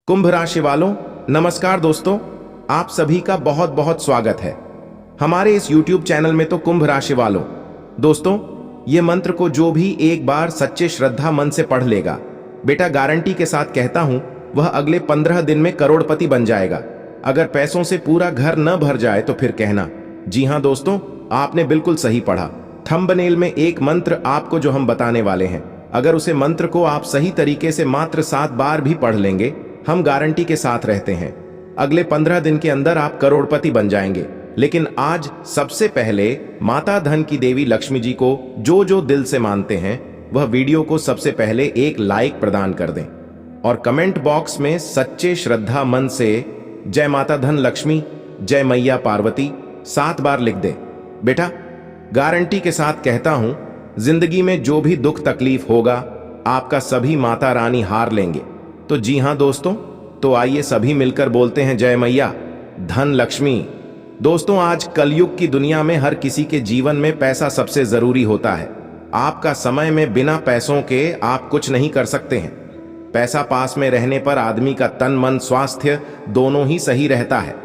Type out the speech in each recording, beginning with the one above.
कुंभ राशि वालों, नमस्कार दोस्तों। आप सभी का बहुत बहुत स्वागत है हमारे इस YouTube चैनल में। तो कुंभ राशि वालों, दोस्तों, ये मंत्र को जो भी एक बार सच्चे श्रद्धा मन से पढ़ लेगा, बेटा गारंटी के साथ कहता हूं, वह अगले 15 दिन में करोड़पति बन जाएगा। अगर पैसों से पूरा घर न भर जाए तो फिर कहना। जी हां दोस्तों, आपने बिल्कुल सही पढ़ा। थंबनेल में एक मंत्र आपको जो हम बताने वाले हैं, अगर उसे मंत्र को आप सही तरीके से मात्र 7 बार भी पढ़ लेंगे, हम गारंटी के साथ रहते हैं अगले 15 दिन के अंदर आप करोड़पति बन जाएंगे। लेकिन आज सबसे पहले माता धन की देवी लक्ष्मी जी को जो जो दिल से मानते हैं, वह वीडियो को सबसे पहले एक लाइक प्रदान कर दें और कमेंट बॉक्स में सच्चे श्रद्धा मन से जय माता धन लक्ष्मी, जय मैया पार्वती 7 बार लिख दे। बेटा गारंटी के साथ कहता हूं, जिंदगी में जो भी दुख तकलीफ होगा, आपका सभी माता रानी हार लेंगे। तो जी हां दोस्तों, तो आइए सभी मिलकर बोलते हैं जय मैया धन लक्ष्मी। दोस्तों, आज कलयुग की दुनिया में हर किसी के जीवन में पैसा सबसे जरूरी होता है। आपका समय में बिना पैसों के आप कुछ नहीं कर सकते हैं। पैसा पास में रहने पर आदमी का तन मन स्वास्थ्य दोनों ही सही रहता है।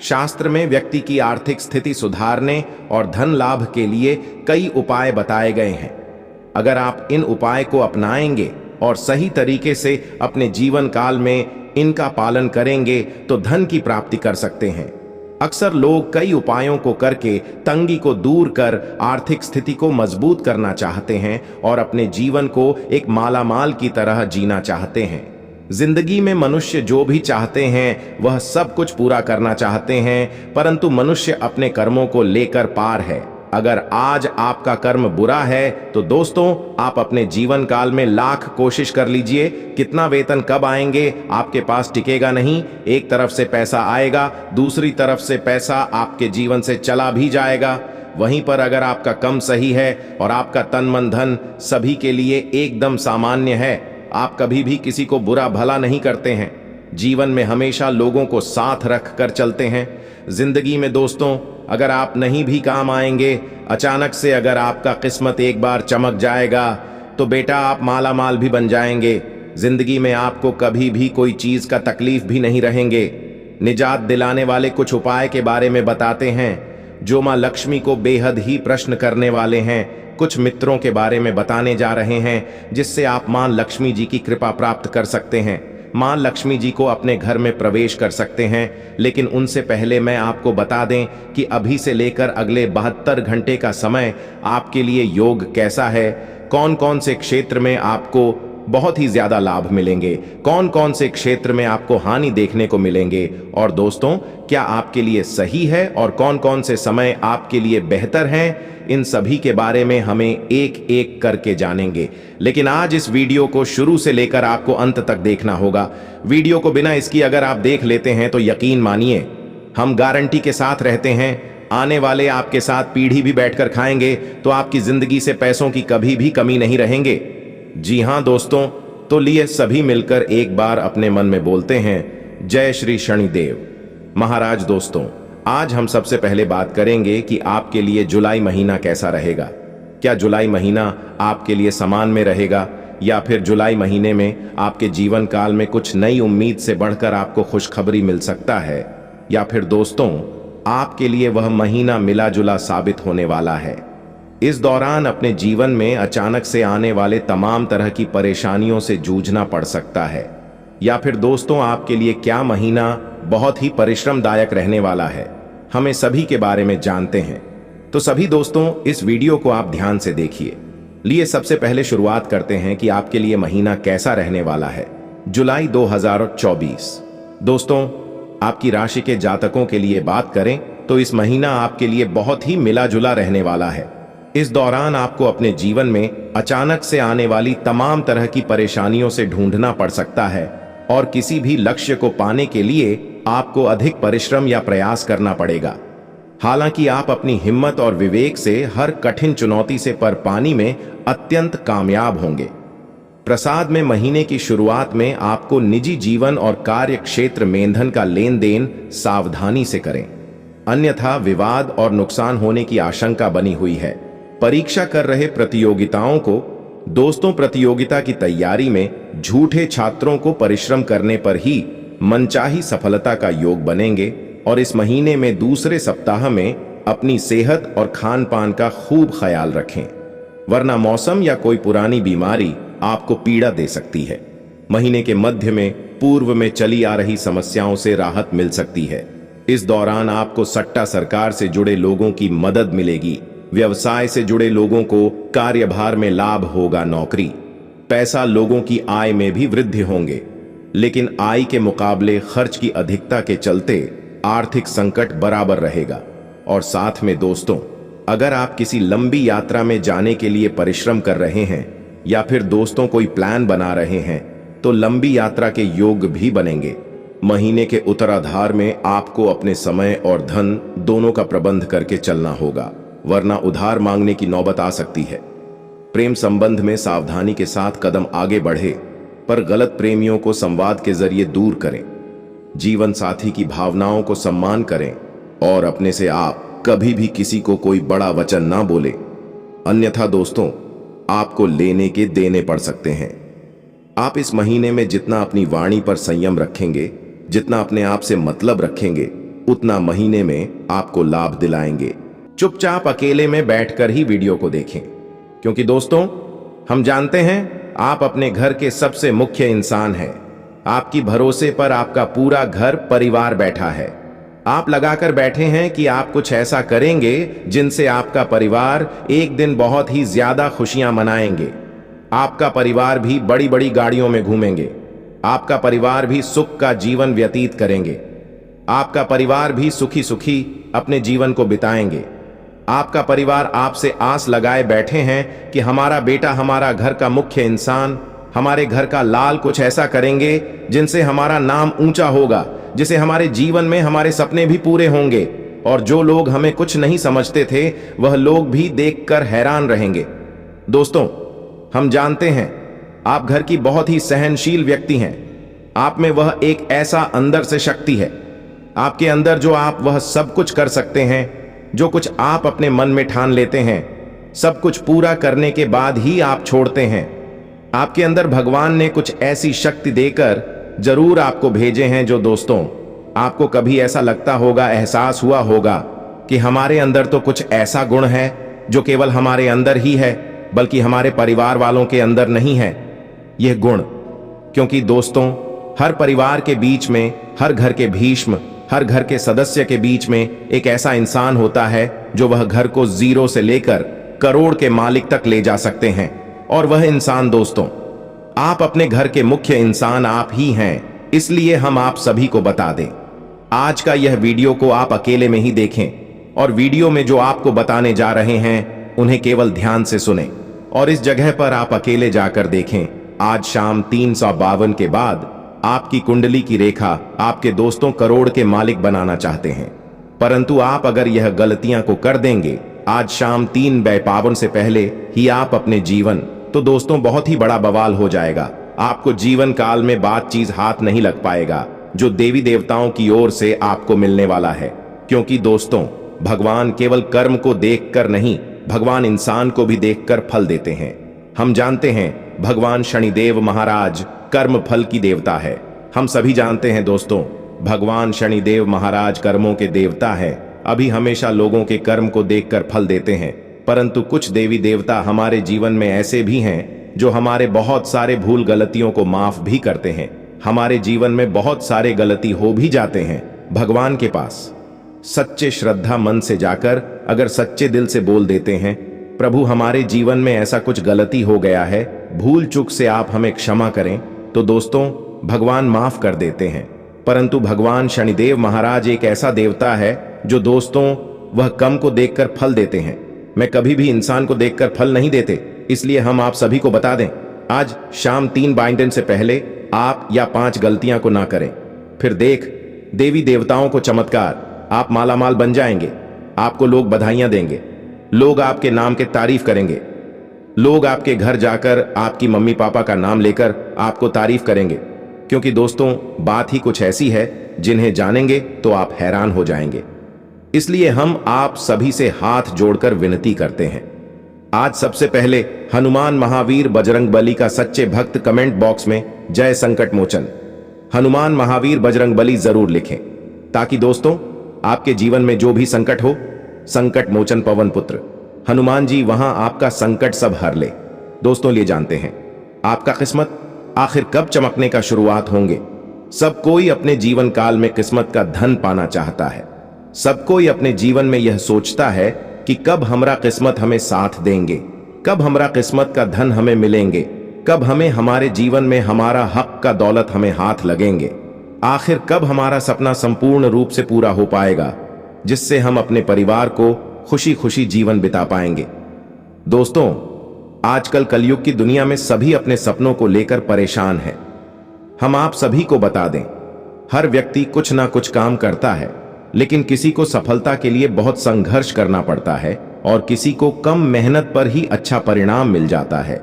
शास्त्र में व्यक्ति की आर्थिक स्थिति सुधारने और धन लाभ के लिए कई उपाय बताए गए हैं। अगर आप इन उपाय को अपनाएंगे और सही तरीके से अपने जीवन काल में इनका पालन करेंगे तो धन की प्राप्ति कर सकते हैं। अक्सर लोग कई उपायों को करके तंगी को दूर कर आर्थिक स्थिति को मजबूत करना चाहते हैं और अपने जीवन को एक मालामाल की तरह जीना चाहते हैं। जिंदगी में मनुष्य जो भी चाहते हैं वह सब कुछ पूरा करना चाहते हैं, परंतु मनुष्य अपने कर्मों को लेकर पार है। अगर आज आपका कर्म बुरा है तो दोस्तों, आप अपने जीवन काल में लाख कोशिश कर लीजिए, कितना वेतन कब आएंगे आपके पास टिकेगा नहीं। एक तरफ से पैसा आएगा, दूसरी तरफ से पैसा आपके जीवन से चला भी जाएगा। वहीं पर अगर आपका कम सही है और आपका तन मन धन सभी के लिए एकदम सामान्य है, आप कभी भी किसी को बुरा भला नहीं करते हैं, जीवन में हमेशा लोगों को साथ रख कर चलते हैं। जिंदगी में दोस्तों, अगर आप नहीं भी काम आएंगे, अचानक से अगर आपका किस्मत एक बार चमक जाएगा तो बेटा आप माला माल भी बन जाएंगे। जिंदगी में आपको कभी भी कोई चीज का तकलीफ भी नहीं रहेंगे। निजात दिलाने वाले कुछ उपाय के बारे में बताते हैं जो मां लक्ष्मी को बेहद ही प्रश्न करने वाले हैं। कुछ मित्रों के बारे में बताने जा रहे हैं जिससे आप मां लक्ष्मी जी की कृपा प्राप्त कर सकते हैं, मां लक्ष्मी जी को अपने घर में प्रवेश कर सकते हैं। लेकिन उनसे पहले मैं आपको बता दें कि अभी से लेकर अगले 72 घंटे का समय आपके लिए योग कैसा है, कौन कौन से क्षेत्र में आपको बहुत ही ज्यादा लाभ मिलेंगे, कौन कौन से क्षेत्र में आपको हानि देखने को मिलेंगे, और दोस्तों क्या आपके लिए सही है और कौन कौन से समय आपके लिए बेहतर हैं, इन सभी के बारे में हमें एक एक करके जानेंगे। लेकिन आज इस वीडियो को शुरू से लेकर आपको अंत तक देखना होगा। वीडियो को बिना इसकी अगर आप देख लेते हैं तो यकीन मानिए, हम गारंटी के साथ रहते हैं, आने वाले आपके साथ पीढ़ी भी बैठकर खाएंगे तो आपकी जिंदगी से पैसों की कभी भी कमी नहीं रहेंगे। जी हां दोस्तों, तो लिए सभी मिलकर एक बार अपने मन में बोलते हैं जय श्री शनिदेव महाराज। दोस्तों, आज हम सबसे पहले बात करेंगे कि आपके लिए जुलाई महीना कैसा रहेगा। क्या जुलाई महीना आपके लिए समान में रहेगा या फिर जुलाई महीने में आपके जीवन काल में कुछ नई उम्मीद से बढ़कर आपको खुशखबरी मिल सकता है, या फिर दोस्तों आपके लिए वह महीना मिला जुला साबित होने वाला है। इस दौरान अपने जीवन में अचानक से आने वाले तमाम तरह की परेशानियों से जूझना पड़ सकता है, या फिर दोस्तों आपके लिए क्या महीना बहुत ही परिश्रमदायक रहने वाला है, हमें सभी के बारे में जानते हैं। तो सभी दोस्तों इस वीडियो को आप ध्यान से देखिए। लिए सबसे पहले शुरुआत करते हैं कि आपके लिए महीना कैसा रहने वाला है जुलाई 2024। दोस्तों, आपकी राशि के जातकों के लिए बात करें तो इस महीना आपके लिए बहुत ही मिला जुला रहने वाला है। इस दौरान आपको अपने जीवन में अचानक से आने वाली तमाम तरह की परेशानियों से ढूंढना पड़ सकता है और किसी भी लक्ष्य को पाने के लिए आपको अधिक परिश्रम या प्रयास करना पड़ेगा। हालांकि आप अपनी हिम्मत और विवेक से हर कठिन चुनौती से पर पानी में अत्यंत कामयाब होंगे। प्रसाद में महीने की शुरुआत में आपको निजी जीवन और कार्य क्षेत्र में ईंधन का लेन देन सावधानी से करें, अन्यथा विवाद और नुकसान होने की आशंका बनी हुई है। परीक्षा कर रहे प्रतियोगिताओं को दोस्तों, प्रतियोगिता की तैयारी में झूठे छात्रों को परिश्रम करने पर ही मनचाही सफलता का योग बनेंगे और इस महीने में दूसरे सप्ताह में अपनी सेहत और खान पान का खूब ख्याल रखें, वरना मौसम या कोई पुरानी बीमारी आपको पीड़ा दे सकती है। महीने के मध्य में पूर्व में चली आ रही समस्याओं से राहत मिल सकती है। इस दौरान आपको सट्टा सरकार से जुड़े लोगों की मदद मिलेगी। व्यवसाय से जुड़े लोगों को कार्यभार में लाभ होगा। नौकरी पैसा लोगों की आय में भी वृद्धि होंगे, लेकिन आय के मुकाबले खर्च की अधिकता के चलते आर्थिक संकट बराबर रहेगा। और साथ में दोस्तों, अगर आप किसी लंबी यात्रा में जाने के लिए परिश्रम कर रहे हैं या फिर दोस्तों कोई प्लान बना रहे हैं तो लंबी यात्रा के योग भी बनेंगे। महीने के उत्तराधार में आपको अपने समय और धन दोनों का प्रबंध करके चलना होगा, वरना उधार मांगने की नौबत आ सकती है। प्रेम संबंध में सावधानी के साथ कदम आगे बढ़े, पर गलत प्रेमियों को संवाद के जरिए दूर करें। जीवन साथी की भावनाओं को सम्मान करें और अपने से आप कभी भी किसी को कोई बड़ा वचन ना बोले, अन्यथा दोस्तों आपको लेने के देने पड़ सकते हैं। आप इस महीने में जितना अपनी वाणी पर संयम रखेंगे, जितना अपने आप से मतलब रखेंगे, उतना महीने में आपको लाभ दिलाएंगे। चुपचाप अकेले में बैठकर ही वीडियो को देखें, क्योंकि दोस्तों हम जानते हैं आप अपने घर के सबसे मुख्य इंसान हैं। आपकी भरोसे पर आपका पूरा घर परिवार बैठा है। आप लगाकर बैठे हैं कि आप कुछ ऐसा करेंगे जिनसे आपका परिवार एक दिन बहुत ही ज्यादा खुशियां मनाएंगे। आपका परिवार भी बड़ी बड़ी गाड़ियों में घूमेंगे। आपका परिवार भी सुख का जीवन व्यतीत करेंगे। आपका परिवार भी सुखी सुखी अपने जीवन को बिताएंगे। आपका परिवार आपसे आस लगाए बैठे हैं कि हमारा बेटा, हमारा घर का मुख्य इंसान, हमारे घर का लाल कुछ ऐसा करेंगे जिनसे हमारा नाम ऊंचा होगा, जिसे हमारे जीवन में हमारे सपने भी पूरे होंगे। और जो लोग हमें कुछ नहीं समझते थे वह लोग भी देखकर हैरान रहेंगे। दोस्तों हम जानते हैं आप घर की बहुत ही सहनशील व्यक्ति हैं। आप में वह एक ऐसा अंदर से शक्ति है, आपके अंदर जो आप वह सब कुछ कर सकते हैं जो कुछ आप अपने मन में ठान लेते हैं। सब कुछ पूरा करने के बाद ही आप छोड़ते हैं। आपके अंदर भगवान ने कुछ ऐसी शक्ति देकर जरूर आपको भेजे हैं। जो दोस्तों आपको कभी ऐसा लगता होगा, एहसास हुआ होगा कि हमारे अंदर तो कुछ ऐसा गुण है जो केवल हमारे अंदर ही है, बल्कि हमारे परिवार वालों के अंदर नहीं है यह गुण। क्योंकि दोस्तों हर परिवार के बीच में, हर घर के भीष्म, हर घर के सदस्य के बीच में एक ऐसा इंसान होता है जो वह घर को जीरो से लेकर करोड़ के मालिक तक ले जा सकते हैं। और वह इंसान दोस्तों आप अपने घर के मुख्य इंसान आप ही हैं। इसलिए हम आप सभी को बता दें, आज का यह वीडियो को आप अकेले में ही देखें और वीडियो में जो आपको बताने जा रहे हैं उन्हें केवल ध्यान से सुनें। और इस जगह पर आप अकेले जाकर देखें। आज शाम 352 के बाद आपकी कुंडली की रेखा आपके दोस्तों करोड़ के मालिक बनाना चाहते हैं, परंतु आप अगर यह गलतियां को कर देंगे आज शाम 352 से पहले ही आप अपने जीवन, तो दोस्तों बहुत ही बड़ा बवाल हो जाएगा। आपको जीवन काल में बात चीज हाथ नहीं लग पाएगा जो देवी देवताओं की ओर से आपको मिलने वाला है। क्योंकि दोस्तों भगवान केवल कर्म को देखकर नहीं, भगवान इंसान को भी देखकर फल देते हैं। हम जानते हैं भगवान शनिदेव महाराज कर्म फल की देवता है। हम सभी जानते हैं दोस्तों भगवान शनिदेव महाराज कर्मों के देवता है। अभी हमेशा लोगों के कर्म को देखकर फल देते हैं, परंतु कुछ देवी देवता हमारे जीवन में ऐसे भी हैं जो हमारे बहुत सारे भूल गलतियों को माफ भी करते हैं। हमारे जीवन में बहुत सारे गलती हो भी जाते हैं। भगवान के पास सच्चे श्रद्धा मन से जाकर अगर सच्चे दिल से बोल देते हैं, प्रभु हमारे जीवन में ऐसा कुछ गलती हो गया है, भूल चूक से आप हमें क्षमा करें, तो दोस्तों भगवान माफ कर देते हैं। परंतु भगवान शनिदेव महाराज एक ऐसा देवता है जो दोस्तों वह कर्म को देखकर फल देते हैं। मैं कभी भी इंसान को देखकर फल नहीं देते, इसलिए हम आप सभी को बता दें आज शाम 3 से पहले आप या 5 गलतियां को ना करें। फिर देख देवी देवताओं को चमत्कार, आप मालामाल बन जाएंगे। आपको लोग बधाइयां देंगे, लोग आपके नाम के तारीफ करेंगे, लोग आपके घर जाकर आपकी मम्मी पापा का नाम लेकर आपको तारीफ करेंगे। क्योंकि दोस्तों बात ही कुछ ऐसी है जिन्हें जानेंगे तो आप हैरान हो जाएंगे। इसलिए हम आप सभी से हाथ जोड़कर विनती करते हैं, आज सबसे पहले हनुमान महावीर बजरंग बली का सच्चे भक्त कमेंट बॉक्स में जय संकट मोचन, हनुमान महावीर बजरंगबली जरूर लिखें, ताकि दोस्तों आपके जीवन में जो भी संकट हो, संकट मोचन पवन पुत्र हनुमान जी वहां आपका संकट सब हर ले। दोस्तों लिए जानते हैं आपका किस्मत आखिर कब चमकने का शुरुआत होंगे। सब कोई अपने जीवन काल में किस्मत का धन पाना चाहता है। सब कोई अपने जीवन में यह सोचता है कि कब हमरा किस्मत हमें साथ देंगे, कब हमरा किस्मत का धन हमें मिलेंगे, कब हमें हमारे जीवन में हमारा हक का दौलत हमें हाथ लगेंगे, आखिर कब हमारा सपना संपूर्ण रूप से पूरा हो पाएगा, जिससे हम अपने परिवार को खुशी खुशी जीवन बिता पाएंगे। दोस्तों आजकल कलयुग की दुनिया में सभी अपने सपनों को लेकर परेशान हैं। हम आप सभी को बता दें, हर व्यक्ति कुछ ना कुछ काम करता है, लेकिन किसी को सफलता के लिए बहुत संघर्ष करना पड़ता है और किसी को कम मेहनत पर ही अच्छा परिणाम मिल जाता है।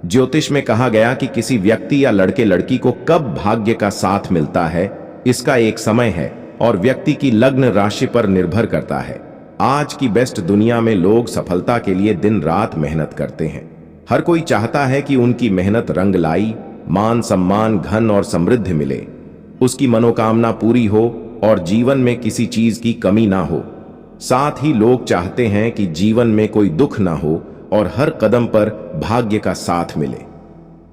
ज्योतिष में कहा गया कि किसी व्यक्ति या लड़के लड़की को कब भाग्य का साथ मिलता है, इसका एक समय है और व्यक्ति की लग्न राशि पर निर्भर करता है। आज की बेस्ट दुनिया में लोग सफलता के लिए दिन रात मेहनत करते हैं। हर कोई चाहता है कि उनकी मेहनत रंग लाई, मान सम्मान धन और समृद्धि मिले, उसकी मनोकामना पूरी हो और जीवन में किसी चीज की कमी ना हो। साथ ही लोग चाहते हैं कि जीवन में कोई दुख ना हो और हर कदम पर भाग्य का साथ मिले।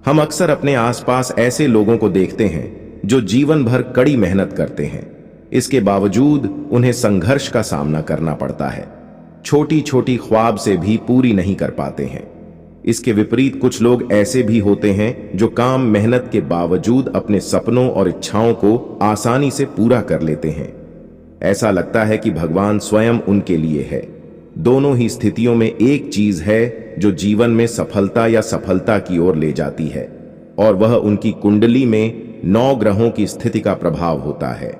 हम अक्सर अपने आसपास ऐसे लोगों को देखते हैं जो जीवन भर कड़ी मेहनत करते हैं, इसके बावजूद उन्हें संघर्ष का सामना करना पड़ता है। छोटी छोटी ख्वाब से भी पूरी नहीं कर पाते हैं। इसके विपरीत कुछ लोग ऐसे भी होते हैं जो काम मेहनत के बावजूद अपने सपनों और इच्छाओं को आसानी से पूरा कर लेते हैं। ऐसा लगता है कि भगवान स्वयं उनके लिए है। दोनों ही स्थितियों में एक चीज है जो जीवन में सफलता या सफलता की ओर ले जाती है, और वह उनकी कुंडली में 9 ग्रहों की स्थिति का प्रभाव होता है।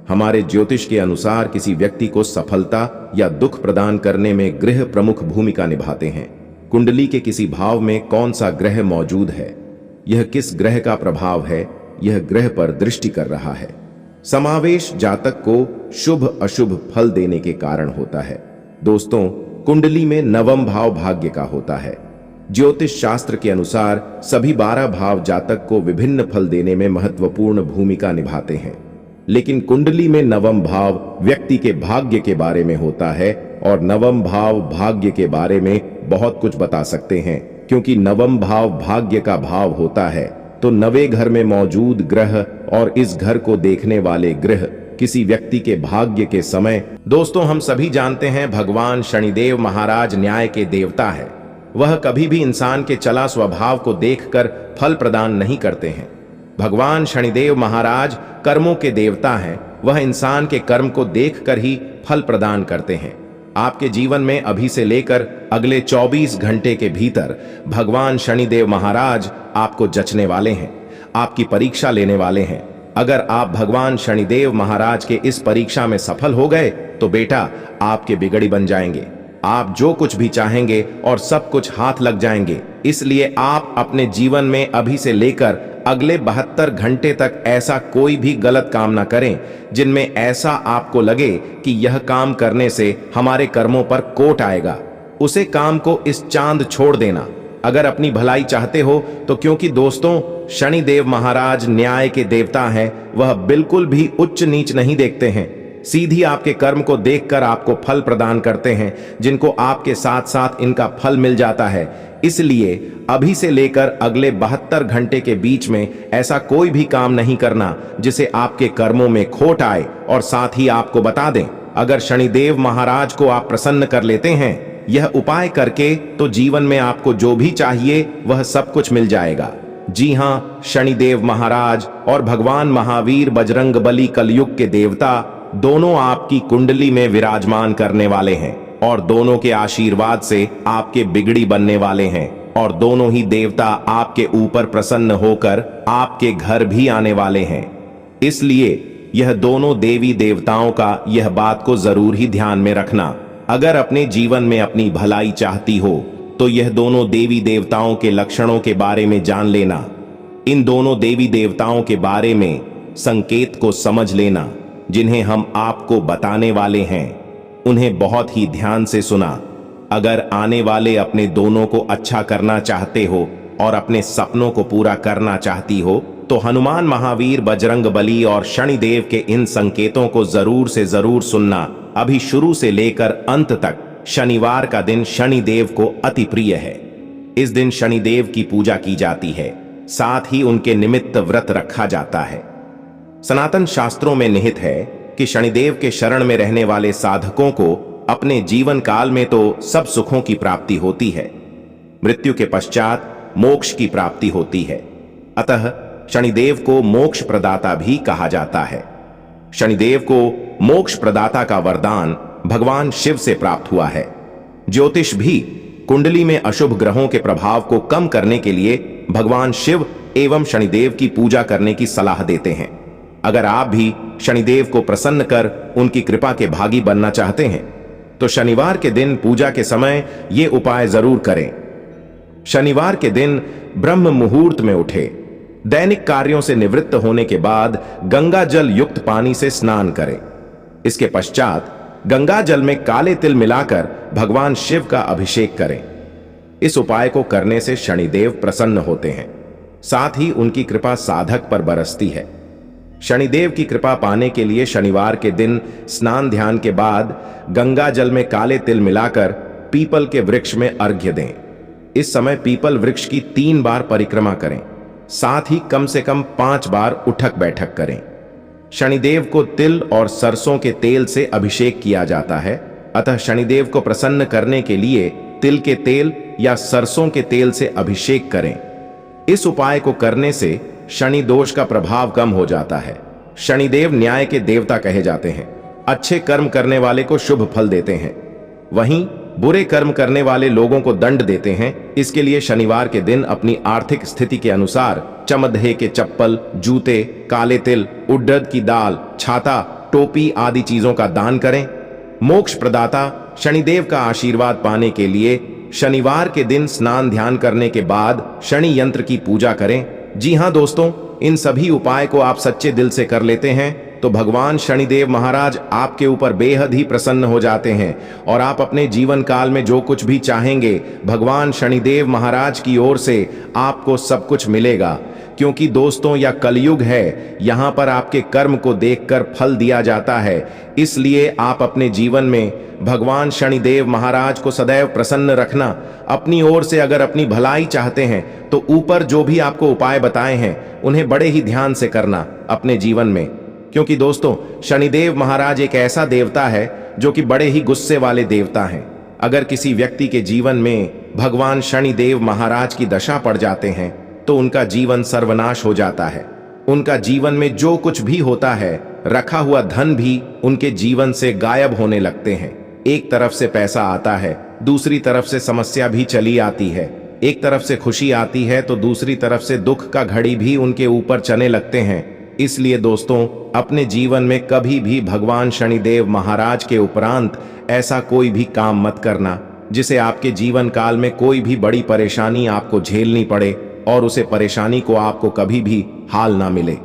हमारे ज्योतिष के अनुसार किसी व्यक्ति को सफलता या दुख प्रदान करने में ग्रह प्रमुख भूमिका निभाते हैं। कुंडली के किसी भाव में कौन सा ग्रह मौजूद है, यह किस ग्रह का प्रभाव है, यह ग्रह पर दृष्टि कर रहा है। समावेश जातक को शुभ अशुभ फल देने के कारण होता है। दोस्तों कुंडली में 9वां भाव भाग्य का होता है। ज्योतिष शास्त्र के अनुसार सभी 12 भाव जातक को विभिन्न फल देने में महत्वपूर्ण भूमिका निभाते हैं, लेकिन कुंडली में 9वां भाव व्यक्ति के भाग्य के बारे में होता है और 9वां भाव भाग्य के बारे में बहुत कुछ बता सकते हैं। क्योंकि 9वां भाव भाग्य का भाव होता है तो 9वें घर में मौजूद ग्रह और इस घर को देखने वाले ग्रह किसी व्यक्ति के भाग्य के समय। दोस्तों हम सभी जानते हैं भगवान शनिदेव महाराज न्याय के देवता है। वह कभी भी इंसान के चला स्वभाव को देखकर फल प्रदान नहीं करते हैं। भगवान शनिदेव महाराज कर्मों के देवता हैं। वह इंसान के कर्म को देखकर ही फल प्रदान करते हैं। आपके जीवन में अभी से लेकर अगले 24 घंटे के भीतर भगवान शनिदेव महाराज आपको जचने वाले हैं, आपकी परीक्षा लेने वाले हैं। अगर आप भगवान शनिदेव महाराज के इस परीक्षा में सफल हो गए तो बेटा आपके बिगड़ी बन जाएंगे। आप जो कुछ भी चाहेंगे और सब कुछ हाथ लग जाएंगे। इसलिए आप अपने जीवन में अभी से लेकर अगले 72 घंटे तक ऐसा कोई भी गलत काम ना करें जिनमें ऐसा आपको लगे कि यह काम करने से हमारे कर्मों पर कोट आएगा। उसे काम को इस चांद छोड़ देना अगर अपनी भलाई चाहते हो तो, क्योंकि दोस्तों शनिदेव महाराज न्याय के देवता हैं। वह बिल्कुल भी उच्च नीच नहीं देखते हैं, सीधी आपके कर्म को देखकर आपको फल प्रदान करते हैं, जिनको आपके साथ साथ इनका फल मिल जाता है। इसलिए अभी से लेकर अगले 72 घंटे के बीच में ऐसा कोई भी काम नहीं करना जिसे आपके कर्मों में खोट आए। और साथ ही आपको बता दें, अगर शनिदेव महाराज को आप प्रसन्न कर लेते हैं यह उपाय करके तो जीवन में आपको जो भी चाहिए वह सब कुछ मिल जाएगा। जी हाँ, शनिदेव महाराज और भगवान महावीर बजरंगबली कलयुग के देवता दोनों आपकी कुंडली में विराजमान करने वाले हैं और दोनों के आशीर्वाद से आपके बिगड़ी बनने वाले हैं। और दोनों ही देवता आपके ऊपर प्रसन्न होकर आपके घर भी आने वाले हैं। इसलिए यह दोनों देवी देवताओं का यह बात को जरूर ही ध्यान में रखना। अगर अपने जीवन में अपनी भलाई चाहती हो तो यह दोनों देवी देवताओं के लक्षणों के बारे में जान लेना। इन दोनों देवी देवताओं के बारे में संकेत को समझ लेना जिन्हें हम आपको बताने वाले हैं। उन्हें बहुत ही ध्यान से सुना। अगर आने वाले अपने दोनों को अच्छा करना चाहते हो और अपने सपनों को पूरा करना चाहती हो तो हनुमान महावीर बजरंगबली और शनिदेव के इन संकेतों को जरूर से जरूर सुनना। अभी शुरू से लेकर अंत तक शनिवार का दिन शनिदेव को अति प्रिय है। इस दिन शनिदेव की पूजा की जाती है, साथ ही उनके निमित्त व्रत रखा जाता है। सनातन शास्त्रों में निहित है कि शनिदेव के शरण में रहने वाले साधकों को अपने जीवन काल में तो सब सुखों की प्राप्ति होती है, मृत्यु के पश्चात मोक्ष की प्राप्ति होती है। अतः शनिदेव को मोक्ष प्रदाता भी कहा जाता है। शनिदेव को मोक्ष प्रदाता का वरदान भगवान शिव से प्राप्त हुआ है। ज्योतिष भी कुंडली में अशुभ ग्रहों के प्रभाव को कम करने के लिए भगवान शिव एवं शनिदेव की पूजा करने की सलाह देते हैं। अगर आप भी शनिदेव को प्रसन्न कर उनकी कृपा के भागी बनना चाहते हैं तो शनिवार के दिन पूजा के समय ये उपाय जरूर करें। शनिवार के दिन ब्रह्म मुहूर्त में उठे, दैनिक कार्यों से निवृत्त होने के बाद गंगा जल युक्त पानी से स्नान करें। इसके पश्चात गंगा जल में काले तिल मिलाकर भगवान शिव का अभिषेक करें। इस उपाय को करने से शनिदेव प्रसन्न होते हैं, साथ ही उनकी कृपा साधक पर बरसती है। शनिदेव की कृपा पाने के लिए शनिवार के दिन स्नान ध्यान के बाद गंगा जल में काले तिल मिलाकर पीपल के वृक्ष में अर्घ्य दें। इस समय पीपल वृक्ष की 3 बार परिक्रमा करें, साथ ही कम से कम 5 बार उठक बैठक करें। शनिदेव को तिल और सरसों के तेल से अभिषेक किया जाता है, अतः शनिदेव को प्रसन्न करने के लिए तिल के तेल या सरसों के तेल से अभिषेक करें। इस उपाय को करने से शनि दोष का प्रभाव कम हो जाता है। शनिदेव न्याय के देवता कहे जाते हैं, अच्छे कर्म करने वाले को शुभ फल देते हैं, वहीं बुरे कर्म करने वाले लोगों को दंड देते हैं। इसके लिए शनिवार के दिन अपनी आर्थिक स्थिति के अनुसार चमदहे के चप्पल, जूते, काले तिल, उड़द की दाल, छाता, टोपी आदि चीजों का दान करें। मोक्ष प्रदाता शनिदेव का आशीर्वाद पाने के लिए शनिवार के दिन स्नान ध्यान करने के बाद शनि यंत्र की पूजा करें। जी हां दोस्तों, इन सभी उपाय को आप सच्चे दिल से कर लेते हैं तो भगवान शनिदेव महाराज आपके ऊपर बेहद ही प्रसन्न हो जाते हैं और आप अपने जीवन काल में जो कुछ भी चाहेंगे भगवान शनिदेव महाराज की ओर से आपको सब कुछ मिलेगा। क्योंकि दोस्तों यह कलयुग है, यहाँ पर आपके कर्म को देखकर फल दिया जाता है। इसलिए आप अपने जीवन में भगवान शनिदेव महाराज को सदैव प्रसन्न रखना। अपनी ओर से अगर अपनी भलाई चाहते हैं तो ऊपर जो भी आपको उपाय बताए हैं उन्हें बड़े ही ध्यान से करना अपने जीवन में। क्योंकि दोस्तों शनिदेव महाराज एक ऐसा देवता है जो कि बड़े ही गुस्से वाले देवता हैं। अगर किसी व्यक्ति के जीवन में भगवान शनिदेव महाराज की दशा पड़ जाते हैं तो उनका जीवन सर्वनाश हो जाता है। उनका जीवन में जो कुछ भी होता है, रखा हुआ धन भी उनके जीवन से गायब होने लगते हैं। एक तरफ से पैसा आता है, दूसरी तरफ से समस्या भी चली आती है। एक तरफ से खुशी आती है तो दूसरी तरफ से दुख का घड़ी भी उनके ऊपर चलने लगते हैं। इसलिए दोस्तों अपने जीवन में कभी भी भगवान शनिदेव महाराज के उपरांत ऐसा कोई भी काम मत करना जिसे आपके जीवन काल में कोई भी बड़ी परेशानी आपको झेलनी पड़े और उसे परेशानी को आपको कभी भी हाल ना मिले।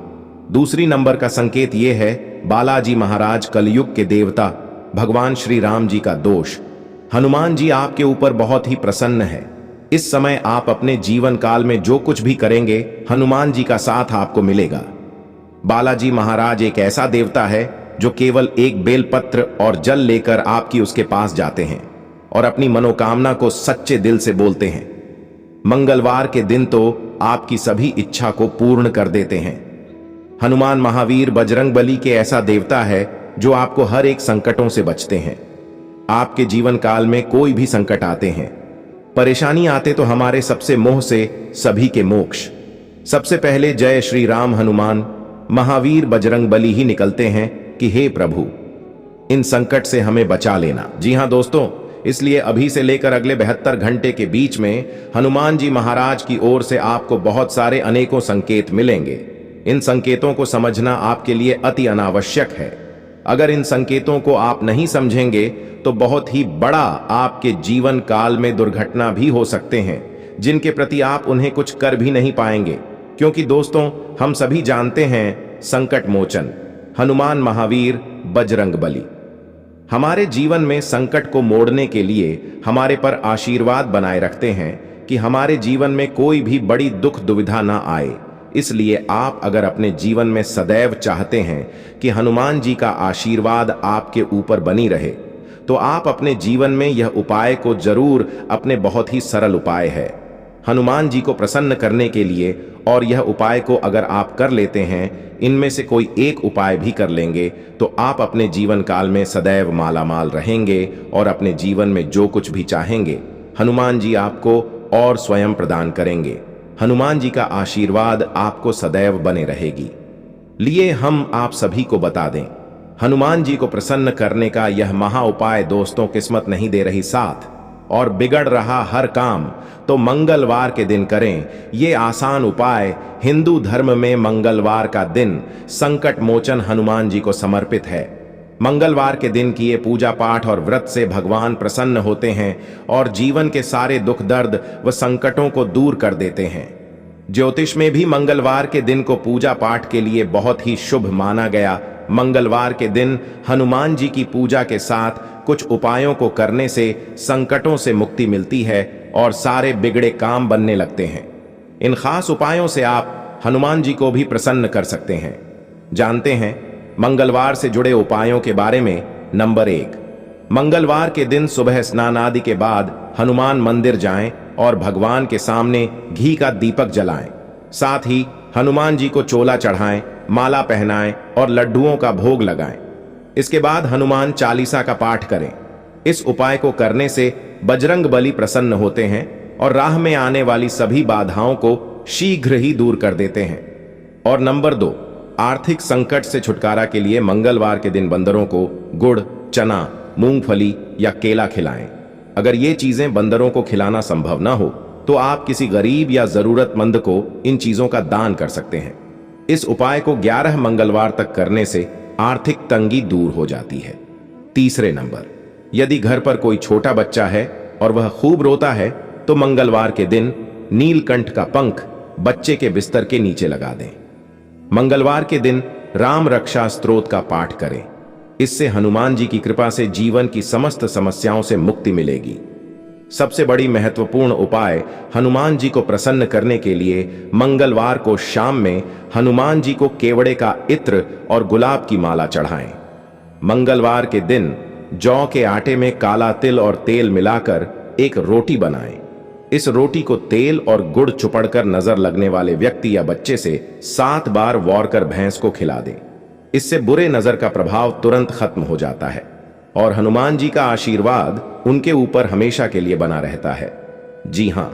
दूसरी नंबर का संकेत यह है बालाजी महाराज कलयुग के देवता भगवान श्री राम जी का दोष। हनुमान जी आपके ऊपर बहुत ही प्रसन्न है। इस समय आप अपने जीवन काल में जो कुछ भी करेंगे हनुमान जी का साथ आपको मिलेगा। बालाजी महाराज एक ऐसा देवता है जो केवल एक बेलपत्र और जल लेकर आपकी उसके पास जाते हैं और अपनी मनोकामना को सच्चे दिल से बोलते हैं। मंगलवार के दिन तो आपकी सभी इच्छा को पूर्ण कर देते हैं। हनुमान महावीर बजरंगबली के ऐसा देवता है जो आपको हर एक संकटों से बचते हैं। आपके जीवन काल में कोई भी संकट आते हैं, परेशानी आते तो हमारे सबसे मोह से सभी के मोक्ष। सबसे पहले जय श्री राम हनुमान महावीर बजरंगबली ही निकलते हैं कि हे प्रभु इन संकट से हमें बचा लेना। जी हां दोस्तों, इसलिए अभी से लेकर अगले 72 घंटे के बीच में हनुमान जी महाराज की ओर से आपको बहुत सारे अनेकों संकेत मिलेंगे। इन संकेतों को समझना आपके लिए अति अनावश्यक है। अगर इन संकेतों को आप नहीं समझेंगे तो बहुत ही बड़ा आपके जीवन काल में दुर्घटना भी हो सकते हैं जिनके प्रति आप उन्हें कुछ कर भी नहीं पाएंगे। क्योंकि दोस्तों हम सभी जानते हैं संकट मोचन हनुमान महावीर बजरंगबली हमारे जीवन में संकट को मोड़ने के लिए हमारे पर आशीर्वाद बनाए रखते हैं कि हमारे जीवन में कोई भी बड़ी दुख दुविधा ना आए। इसलिए आप अगर अपने जीवन में सदैव चाहते हैं कि हनुमान जी का आशीर्वाद आपके ऊपर बनी रहे, तो आप अपने जीवन में यह उपाय को जरूर अपने बहुत ही सरल उपाय है हनुमान जी को प्रसन्न करने के लिए, और यह उपाय को अगर आप कर लेते हैं, इनमें से कोई एक उपाय भी कर लेंगे, तो आप अपने जीवन काल में सदैव मालामाल रहेंगे और अपने जीवन में जो कुछ भी चाहेंगे हनुमान जी आपको और स्वयं प्रदान करेंगे। हनुमान जी का आशीर्वाद आपको सदैव बने रहेगी। लिए हम आप सभी को बता दें, हनुमान जी को प्रसन्न करने का यह महा उपाय दोस्तों किस्मत नहीं दे रही साथ और बिगड़ रहा हर काम तो मंगलवार के दिन करें। ये आसान उपाय हिंदू धर्म में मंगलवार का दिन संकट मोचन हनुमान जी को समर्पित है। मंगलवार के दिन किए पूजा पाठ और व्रत से भगवान प्रसन्न होते हैं और जीवन के सारे दुख दर्द व संकटों को दूर कर देते हैं। ज्योतिष में भी मंगलवार के दिन को पूजा पाठ के लिए बहुत ही शुभ माना गया। मंगलवार के दिन हनुमान जी की पूजा के साथ कुछ उपायों को करने से संकटों से मुक्ति मिलती है और सारे बिगड़े काम बनने लगते हैं। इन खास उपायों से आप हनुमान जी को भी प्रसन्न कर सकते हैं। जानते हैं मंगलवार से जुड़े उपायों के बारे में। नंबर 1, मंगलवार के दिन सुबह स्नान आदि के बाद हनुमान मंदिर जाएं और भगवान के सामने घी का दीपक जलाएं। साथ ही हनुमान जी को चोला चढ़ाएं, माला पहनाएं और लड्डुओं का भोग लगाएं। इसके बाद हनुमान चालीसा का पाठ करें। इस उपाय को करने से बजरंग बली प्रसन्न होते हैं और राह में आने वाली सभी बाधाओं को शीघ्र ही दूर कर देते हैं। और नंबर 2, आर्थिक संकट से छुटकारा के लिए मंगलवार के दिन बंदरों को गुड़, चना, मूंगफली या केला खिलाएं। अगर ये चीजें बंदरों को खिलाना संभव ना हो तो आप किसी गरीब या जरूरतमंद को इन चीजों का दान कर सकते हैं। इस उपाय को 11 मंगलवार तक करने से आर्थिक तंगी दूर हो जाती है। तीसरे नंबर, यदि घर पर कोई छोटा बच्चा है और वह खूब रोता है तो मंगलवार के दिन नीलकंठ का पंख बच्चे के बिस्तर के नीचे लगा दें। मंगलवार के दिन राम रक्षा स्तोत्र का पाठ करें। इससे हनुमान जी की कृपा से जीवन की समस्त समस्याओं से मुक्ति मिलेगी। सबसे बड़ी महत्वपूर्ण उपाय हनुमान जी को प्रसन्न करने के लिए मंगलवार को शाम में हनुमान जी को केवड़े का इत्र और गुलाब की माला चढ़ाएं। मंगलवार के दिन जौ के आटे में काला तिल और तेल मिलाकर एक रोटी बनाएं। इस रोटी को तेल और गुड़ चुपड़कर नजर लगने वाले व्यक्ति या बच्चे से 7 बार वॉर कर भैंस को खिला दें। इससे बुरे नजर का प्रभाव तुरंत खत्म हो जाता है और हनुमान जी का आशीर्वाद उनके ऊपर हमेशा के लिए बना रहता है। जी हां,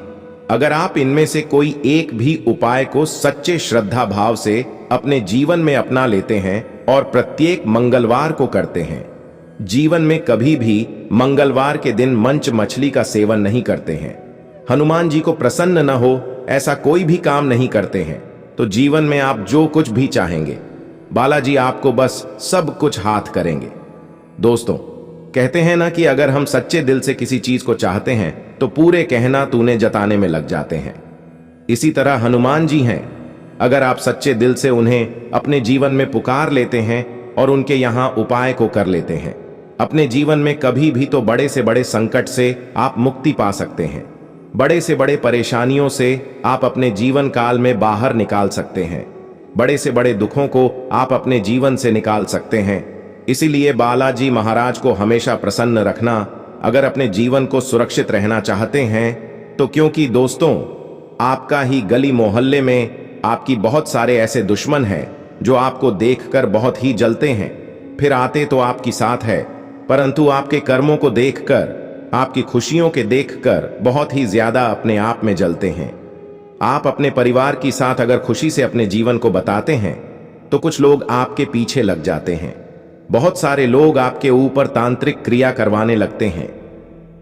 अगर आप इनमें से कोई एक भी उपाय को सच्चे श्रद्धा भाव से अपने जीवन में अपना लेते हैं और प्रत्येक मंगलवार को करते हैं, जीवन में कभी भी मंगलवार के दिन मंच मछली का सेवन नहीं करते हैं, हनुमान जी को प्रसन्न न हो ऐसा कोई भी काम नहीं करते हैं, तो जीवन में आप जो कुछ भी चाहेंगे बालाजी आपको बस सब कुछ हाथ करेंगे। दोस्तों, कहते हैं ना कि अगर हम सच्चे दिल से किसी चीज को चाहते हैं तो पूरे कहना तूने जताने में लग जाते हैं। इसी तरह हनुमान जी हैं। अगर आप सच्चे दिल से उन्हें अपने जीवन में पुकार लेते हैं और उनके यहां उपाय को कर लेते हैं, अपने जीवन में कभी भी तो बड़े से बड़े संकट से आप मुक्ति पा सकते हैं। बड़े से बड़े परेशानियों से आप अपने जीवन काल में बाहर निकाल सकते हैं। बड़े से बड़े दुखों को आप अपने जीवन से निकाल सकते हैं। इसीलिए बालाजी महाराज को हमेशा प्रसन्न रखना अगर अपने जीवन को सुरक्षित रहना चाहते हैं तो, क्योंकि दोस्तों आपका ही गली मोहल्ले में आपकी बहुत सारे ऐसे दुश्मन हैं जो आपको देखकर बहुत ही जलते हैं। फिर आते तो आपकी साथ है, परंतु आपके कर्मों को देखकर, आपकी खुशियों के देखकर बहुत ही ज्यादा अपने आप में जलते हैं। आप अपने परिवार की साथ अगर खुशी से अपने जीवन को बताते हैं तो कुछ लोग आपके पीछे लग जाते हैं। बहुत सारे लोग आपके ऊपर तांत्रिक क्रिया करवाने लगते हैं।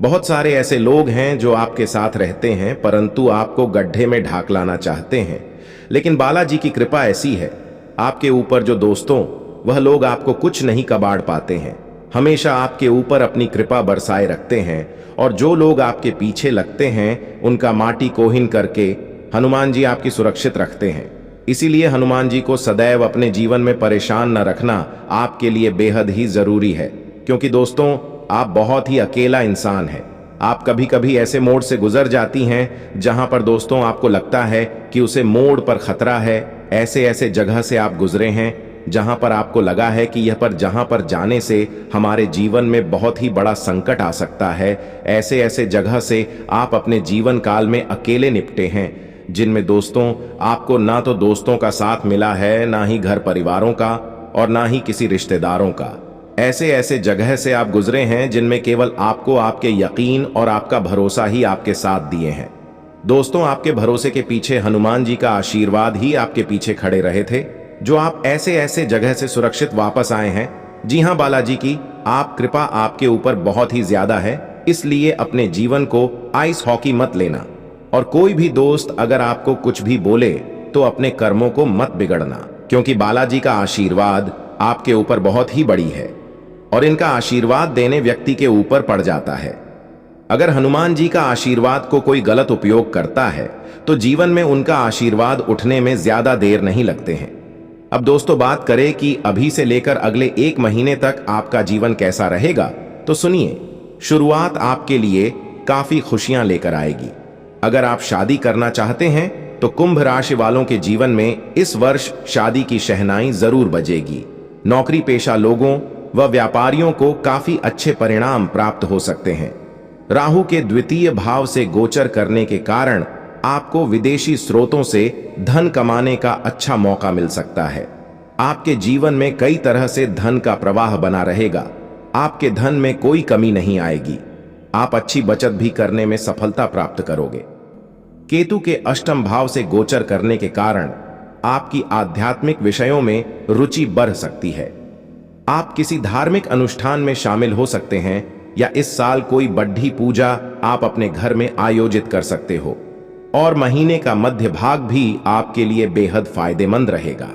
बहुत सारे ऐसे लोग हैं जो आपके साथ रहते हैं परंतु आपको गड्ढे में ढाक लाना चाहते हैं। लेकिन बालाजी की कृपा ऐसी है आपके ऊपर जो दोस्तों, वह लोग आपको कुछ नहीं कबाड़ पाते हैं। हमेशा आपके ऊपर अपनी कृपा बरसाए रखते हैं और जो लोग आपके पीछे लगते हैं उनका माटी कोहिन करके हनुमान जी आपकी सुरक्षित रखते हैं। इसीलिए हनुमान जी को सदैव अपने जीवन में परेशान न रखना आपके लिए बेहद ही जरूरी है, क्योंकि दोस्तों आप बहुत ही अकेला इंसान हैं। आप कभी कभी ऐसे मोड़ से गुजर जाती हैं जहां पर दोस्तों आपको लगता है कि उसे मोड़ पर खतरा है। ऐसे ऐसे जगह से आप गुजरे हैं जहां पर आपको लगा है कि जहां पर जाने से हमारे जीवन में बहुत ही बड़ा संकट आ सकता है। ऐसे ऐसे जगह से आप अपने जीवन काल में अकेले निपटे हैं, जिनमें दोस्तों आपको ना तो दोस्तों का साथ मिला है, ना ही घर परिवारों का, और ना ही किसी रिश्तेदारों का। ऐसे ऐसे जगह से आप गुजरे हैं जिनमें केवल आपको आपके यकीन और आपका भरोसा ही आपके साथ दिए हैं। दोस्तों, आपके भरोसे के पीछे हनुमान जी का आशीर्वाद ही आपके पीछे खड़े रहे थे, जो आप ऐसे ऐसे जगह से सुरक्षित वापस आए हैं। जी हां, बालाजी की आप कृपा आपके ऊपर बहुत ही ज्यादा है, इसलिए अपने जीवन को आइस हॉकी मत लेना। और कोई भी दोस्त अगर आपको कुछ भी बोले तो अपने कर्मों को मत बिगड़ना, क्योंकि बालाजी का आशीर्वाद आपके ऊपर बहुत ही बड़ी है और इनका आशीर्वाद देने व्यक्ति के ऊपर पड़ जाता है। अगर हनुमान जी का आशीर्वाद को कोई गलत उपयोग करता है तो जीवन में उनका आशीर्वाद उठने में ज्यादा देर नहीं लगते हैं। अब दोस्तों, बात करें कि अभी से लेकर अगले 1 महीने तक आपका जीवन कैसा रहेगा, तो सुनिए, शुरुआत आपके लिए काफी खुशियां लेकर आएगी। अगर आप शादी करना चाहते हैं तो कुंभ राशि वालों के जीवन में इस वर्ष शादी की शहनाई जरूर बजेगी। नौकरी पेशा लोगों व व्यापारियों को काफी अच्छे परिणाम प्राप्त हो सकते हैं। राहु के द्वितीय भाव से गोचर करने के कारण आपको विदेशी स्रोतों से धन कमाने का अच्छा मौका मिल सकता है। आपके जीवन में कई तरह से धन का प्रवाह बना रहेगा। आपके धन में कोई कमी नहीं आएगी। आप अच्छी बचत भी करने में सफलता प्राप्त करोगे। केतु के अष्टम भाव से गोचर करने के कारण आपकी आध्यात्मिक विषयों में रुचि बढ़ सकती है। आप किसी धार्मिक अनुष्ठान में शामिल हो सकते हैं या इस साल कोई बड्ढी पूजा आप अपने घर में आयोजित कर सकते हो। और महीने का मध्य भाग भी आपके लिए बेहद फायदेमंद रहेगा।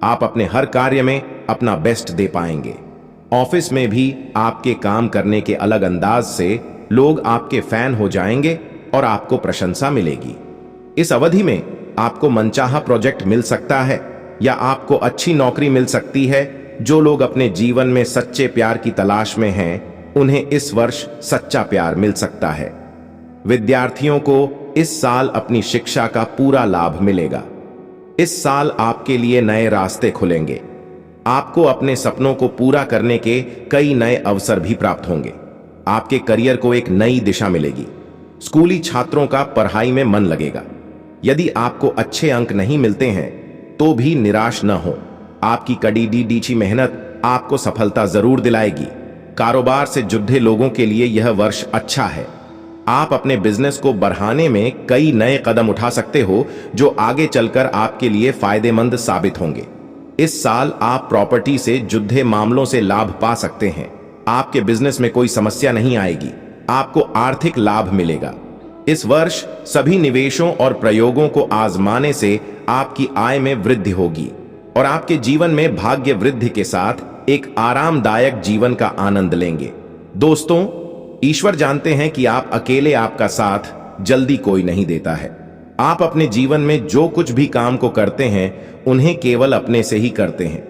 आप अपने हर कार्य में अपना बेस्ट दे पाएंगे। ऑफिस में भी आपके काम करने के अलग अंदाज से लोग आपके फैन हो जाएंगे और आपको प्रशंसा मिलेगी। इस अवधि में आपको मनचाहा प्रोजेक्ट मिल सकता है या आपको अच्छी नौकरी मिल सकती है। जो लोग अपने जीवन में सच्चे प्यार की तलाश में हैं, उन्हें इस वर्ष सच्चा प्यार मिल सकता है। विद्यार्थियों को इस साल अपनी शिक्षा का पूरा लाभ मिलेगा। इस साल आपके लिए नए रास्ते खुलेंगे। आपको अपने सपनों को पूरा करने के कई नए अवसर भी प्राप्त होंगे। आपके करियर को एक नई दिशा मिलेगी। स्कूली छात्रों का पढ़ाई में मन लगेगा। यदि आपको अच्छे अंक नहीं मिलते हैं तो भी निराश न हो। आपकी कड़ी डीची मेहनत आपको सफलता जरूर दिलाएगी। कारोबार से जुड़े लोगों के लिए यह वर्ष अच्छा है। आप अपने बिजनेस को बढ़ाने में कई नए कदम उठा सकते हो, जो आगे चलकर आपके लिए फायदेमंद साबित होंगे। इस साल आप प्रॉपर्टी से जुड़े मामलों से लाभ पा सकते हैं। आपके बिजनेस में कोई समस्या नहीं आएगी। आपको आर्थिक लाभ मिलेगा। इस वर्ष सभी निवेशों और प्रयोगों को आजमाने से आपकी आय में वृद्धि होगी और आपके जीवन में भाग्य वृद्धि के साथ एक आरामदायक जीवन का आनंद लेंगे। दोस्तों, ईश्वर जानते हैं कि आप अकेले आपका साथ जल्दी कोई नहीं देता है। आप अपने जीवन में जो कुछ भी काम को करते हैं, उन्हें केवल अपने से ही करते हैं।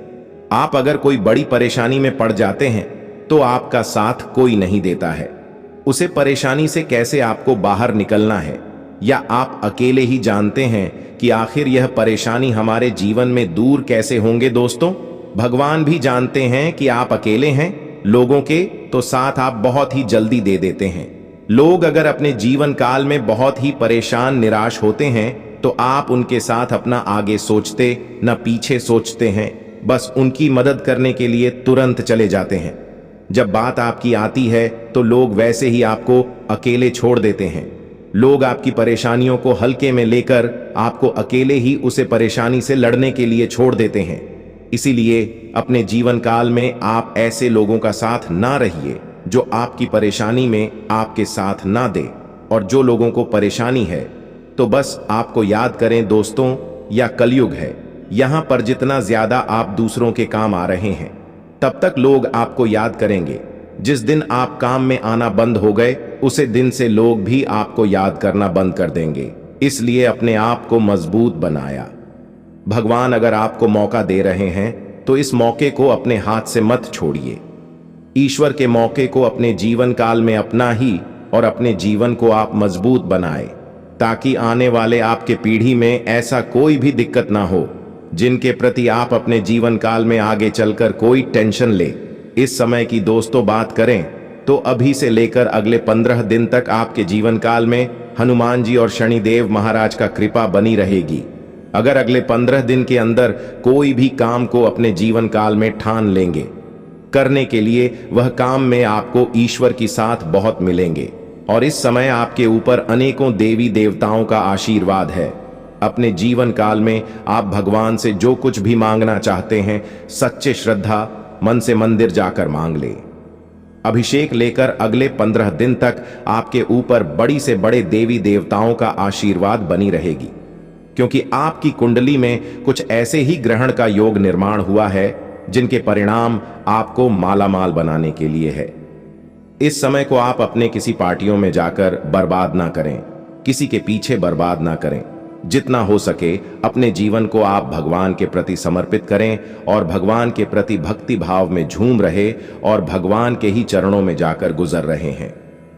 आप अगर कोई बड़ी परेशानी में पड़ जाते हैं तो आपका साथ कोई नहीं देता है। उसे परेशानी से कैसे आपको बाहर निकलना है, या आप अकेले ही जानते हैं कि आखिर यह परेशानी हमारे जीवन में दूर कैसे होंगे। दोस्तों, भगवान भी जानते हैं कि आप अकेले हैं। लोगों के तो साथ आप बहुत ही जल्दी दे देते हैं। लोग अगर अपने जीवन काल में बहुत ही परेशान निराश होते हैं तो आप उनके साथ अपना आगे सोचते न पीछे सोचते हैं, बस उनकी मदद करने के लिए तुरंत चले जाते हैं। जब बात आपकी आती है तो लोग वैसे ही आपको अकेले छोड़ देते हैं। लोग आपकी परेशानियों को हल्के में लेकर आपको अकेले ही उसे परेशानी से लड़ने के लिए छोड़ देते हैं। इसीलिए अपने जीवन काल में आप ऐसे लोगों का साथ ना रहिए जो आपकी परेशानी में आपके साथ ना दे। और जो लोगों को परेशानी है तो बस आपको याद करें दोस्तों, यह कलयुग है। यहां पर जितना ज्यादा आप दूसरों के काम आ रहे हैं, तब तक लोग आपको याद करेंगे। जिस दिन आप काम में आना बंद हो गए, उसे दिन से लोग भी आपको याद करना बंद कर देंगे। इसलिए अपने आप को मजबूत बनाया। भगवान अगर आपको मौका दे रहे हैं तो इस मौके को अपने हाथ से मत छोड़िए। ईश्वर के मौके को अपने जीवन काल में अपना ही और अपने जीवन को आप मजबूत बनाएं, ताकि आने वाले आपके पीढ़ी में ऐसा कोई भी दिक्कत ना हो जिनके प्रति आप अपने जीवन काल में आगे चलकर कोई टेंशन ले। इस समय की दोस्तों बात करें तो अभी से लेकर अगले 15 दिन तक आपके जीवन काल में हनुमान जी और शनिदेव महाराज का कृपा बनी रहेगी। अगर अगले 15 दिन के अंदर कोई भी काम को अपने जीवन काल में ठान लेंगे करने के लिए, वह काम में आपको ईश्वर की साथ बहुत मिलेंगे और इस समय आपके ऊपर अनेकों देवी देवताओं का आशीर्वाद है। अपने जीवन काल में आप भगवान से जो कुछ भी मांगना चाहते हैं, सच्चे श्रद्धा मन से मंदिर जाकर मांग ले। अभिषेक लेकर अगले 15 दिन तक आपके ऊपर बड़ी से बड़े देवी देवताओं का आशीर्वाद बनी रहेगी, क्योंकि आपकी कुंडली में कुछ ऐसे ही ग्रहण का योग निर्माण हुआ है जिनके परिणाम आपको मालामाल बनाने के लिए है। इस समय को आप अपने किसी पार्टियों में जाकर बर्बाद ना करें, किसी के पीछे बर्बाद ना करें। जितना हो सके अपने जीवन को आप भगवान के प्रति समर्पित करें और भगवान के प्रति भक्ति भाव में झूम रहे और भगवान के ही चरणों में जाकर गुजर रहे हैं।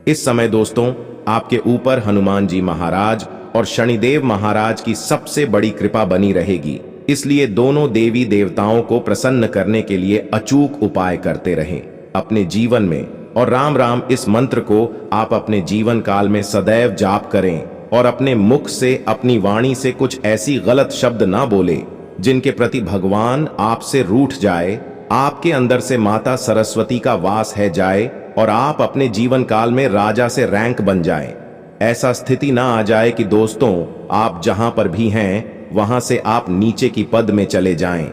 इस समय दोस्तों आपके ऊपर हनुमान जी महाराज और शनिदेव महाराज की सबसे बड़ी कृपा बनी रहेगी, इसलिए दोनों देवी देवताओं को प्रसन्न करने के लिए अचूक उपाय करते रहें अपने जीवन में। और राम राम इस मंत्र को आप अपने जीवन काल में सदैव जाप करें और अपने मुख से, अपनी वाणी से कुछ ऐसी गलत शब्द ना बोले जिनके प्रति भगवान आपसे रूठ जाए, आपके अंदर से माता सरस्वती का वास है जाए और आप अपने जीवन काल में राजा से रैंक बन जाएं। ऐसा स्थिति ना आ जाए कि दोस्तों आप जहां पर भी हैं वहां से आप नीचे की पद में चले जाएं।